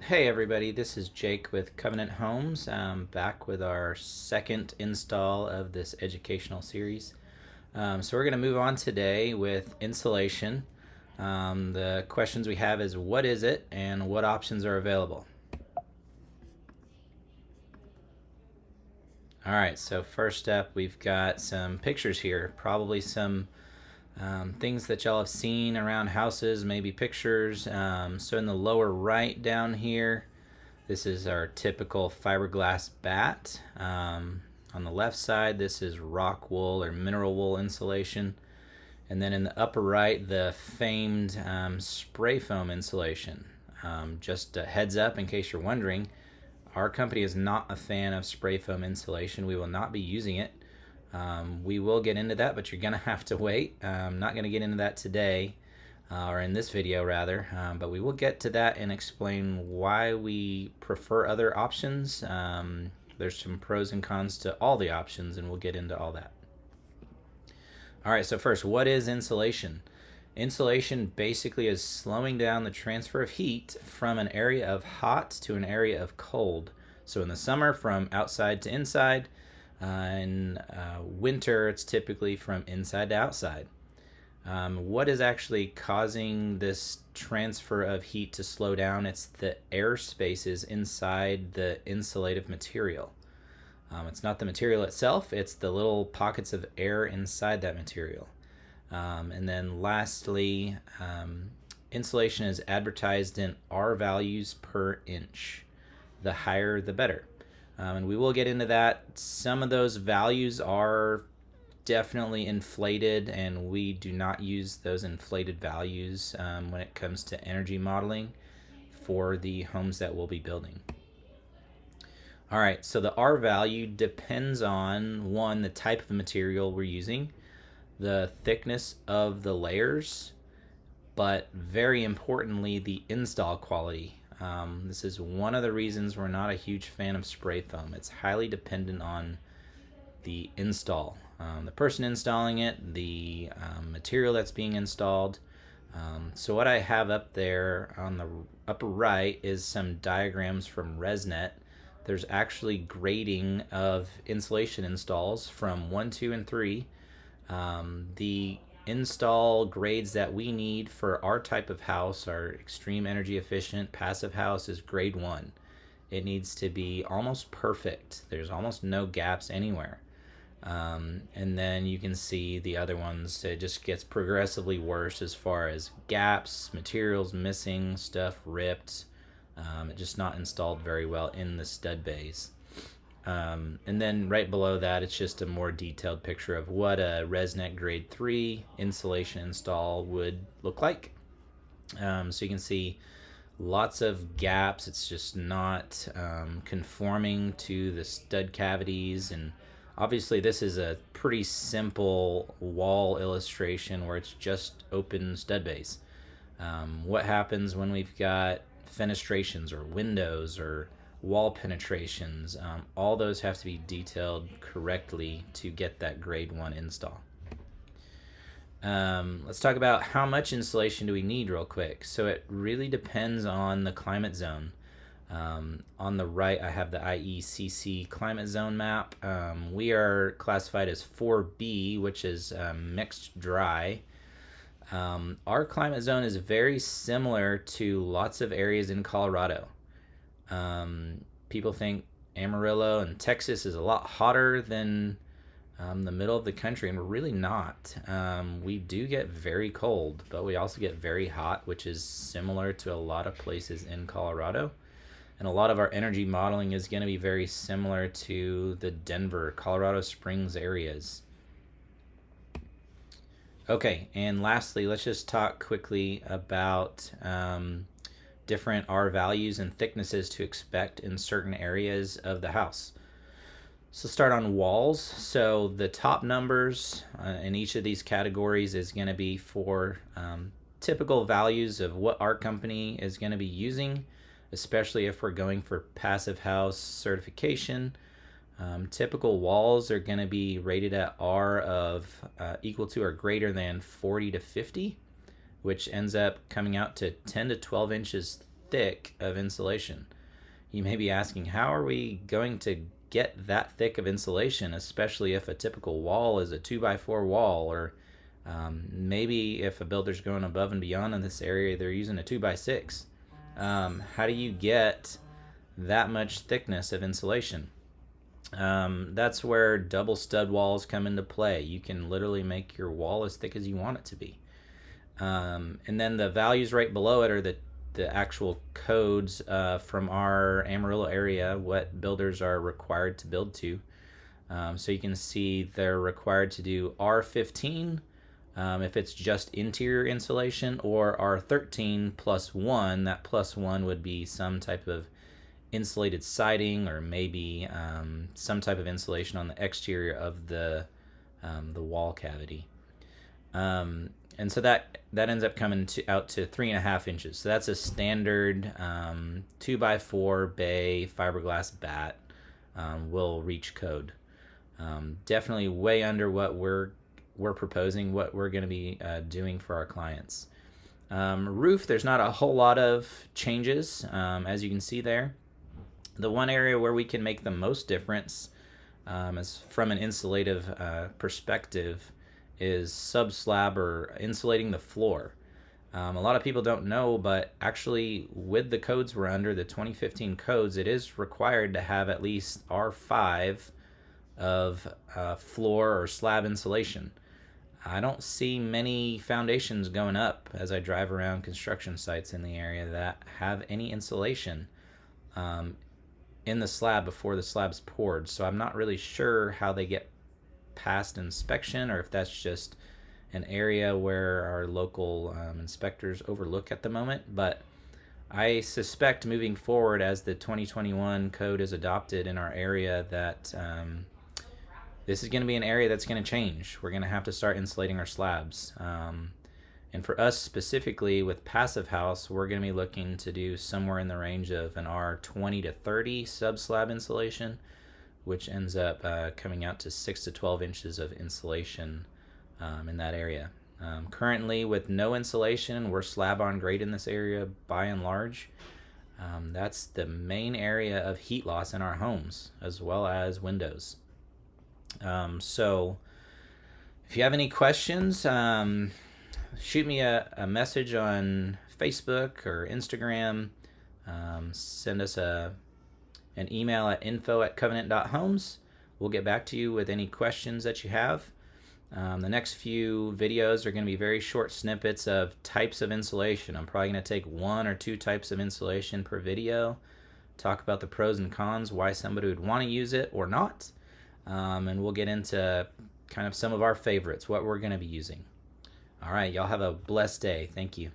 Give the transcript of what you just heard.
Hey everybody, this is Jake with Covenant Homes. Back with our second install of this educational series. So we're going to move on today with insulation. The questions we have is what is it and what options are available? All right, so first up we've got some pictures here, probably some things that y'all have seen around houses, maybe pictures. So in the lower right down here, this is our typical fiberglass bat. On the left side, this is rock wool or mineral wool insulation. And then in the upper right, the famed spray foam insulation. Just a heads up in case you're wondering, our company is not a fan of spray foam insulation. We will not be using it. We will get into that, but you're going to have to wait. I'm not going to get into that today, or in this video rather, but we will get to that and explain why we prefer other options. There's some pros and cons to all the options, and we'll get into all that. All right, so first, what is insulation? Insulation basically is slowing down the transfer of heat from an area of hot to an area of cold. So in the summer, from outside to inside. In winter, it's typically from inside to outside. What is actually causing this transfer of heat to slow down? It's the air spaces inside the insulative material. It's not the material itself, it's the little pockets of air inside that material. And then lastly, insulation is advertised in R values per inch. The higher, the better. And we will get into that. Some of those values are definitely inflated, and we do not use those inflated values when it comes to energy modeling for the homes that we'll be building. All right, so the R value depends on, one, the type of material we're using, the thickness of the layers, but very importantly, the install quality. This is one of the reasons we're not a huge fan of spray foam. It's highly dependent on the install, the person installing it, the material that's being installed. So what I have up there on the upper right is some diagrams from ResNet. There's actually grading of insulation installs from 1, 2, and 3. The install grades that we need for our type of house, our extreme energy efficient passive house, is grade 1. It needs to be almost perfect. There's almost no gaps anywhere. And then you can see the other ones, it just gets progressively worse as far as gaps, materials missing, stuff ripped, just not installed very well in the stud bays. And then right below that, it's just a more detailed picture of what a ResNet grade 3 insulation install would look like. So you can see lots of gaps. It's just not conforming to the stud cavities. And obviously this is a pretty simple wall illustration where it's just open stud bays. What happens when we've got fenestrations or windows or wall penetrations? All those have to be detailed correctly to get that grade 1 install. Let's talk about how much insulation do we need real quick. So it really depends on the climate zone. On the right, I have the IECC climate zone map. We are classified as 4B, which is mixed dry. Our climate zone is very similar to lots of areas in Colorado. People think Amarillo and Texas is a lot hotter than the middle of the country, and we're really not. We do get very cold, but we also get very hot, which is similar to a lot of places in Colorado. And a lot of our energy modeling is going to be very similar to the Denver, Colorado Springs areas. Okay, and lastly, let's just talk quickly about different R values and thicknesses to expect in certain areas of the house. So start on walls. So the top numbers in each of these categories is going to be for typical values of what our company is going to be using, especially if we're going for passive house certification. Typical walls are going to be rated at R of equal to or greater than 40 to 50, which ends up coming out to 10 to 12 inches thick of insulation. You may be asking, how are we going to get that thick of insulation, especially if a typical wall is a 2x4 wall, or maybe if a builder's going above and beyond in this area, they're using a 2x6. How do you get that much thickness of insulation? That's where double stud walls come into play. You can literally make your wall as thick as you want it to be. And then the values right below it are the actual codes from our Amarillo area, what builders are required to build to. So you can see they're required to do R15 if it's just interior insulation, or R13 plus 1. That plus 1 would be some type of insulated siding, or maybe some type of insulation on the exterior of the wall cavity. And so that ends up coming out to 3.5 inches. So that's a standard 2x4 bay fiberglass bat will reach code. Definitely way under what we're proposing, what we're going to be doing for our clients. Roof, there's not a whole lot of changes, as you can see there. The one area where we can make the most difference is from an insulative perspective is sub-slab or insulating the floor. A lot of people don't know, but actually with the codes we're under, the 2015 codes, it is required to have at least R5 of floor or slab insulation. I don't see many foundations going up as I drive around construction sites in the area that have any insulation in the slab before the slab's poured. So I'm not really sure how they get past inspection, or if that's just an area where our local inspectors overlook at the moment. But I suspect moving forward, as the 2021 code is adopted in our area, that this is going to be an area that's going to change. We're going to have to start insulating our slabs. And for us specifically with Passive House, we're going to be looking to do somewhere in the range of an R20 to 30 sub-slab insulation, which ends up coming out to 6 to 12 inches of insulation in that area. Currently, with no insulation, we're slab on grade in this area by and large. That's the main area of heat loss in our homes, as well as windows. So if you have any questions, shoot me a message on Facebook or Instagram. Send us an email at info@covenant.homes. We'll get back to you with any questions that you have. The next few videos are going to be very short snippets of types of insulation. I'm probably going to take 1 or 2 types of insulation per video, talk about the pros and cons, why somebody would want to use it or not, and we'll get into kind of some of our favorites, what we're going to be using. All right, y'all have a blessed day. Thank you.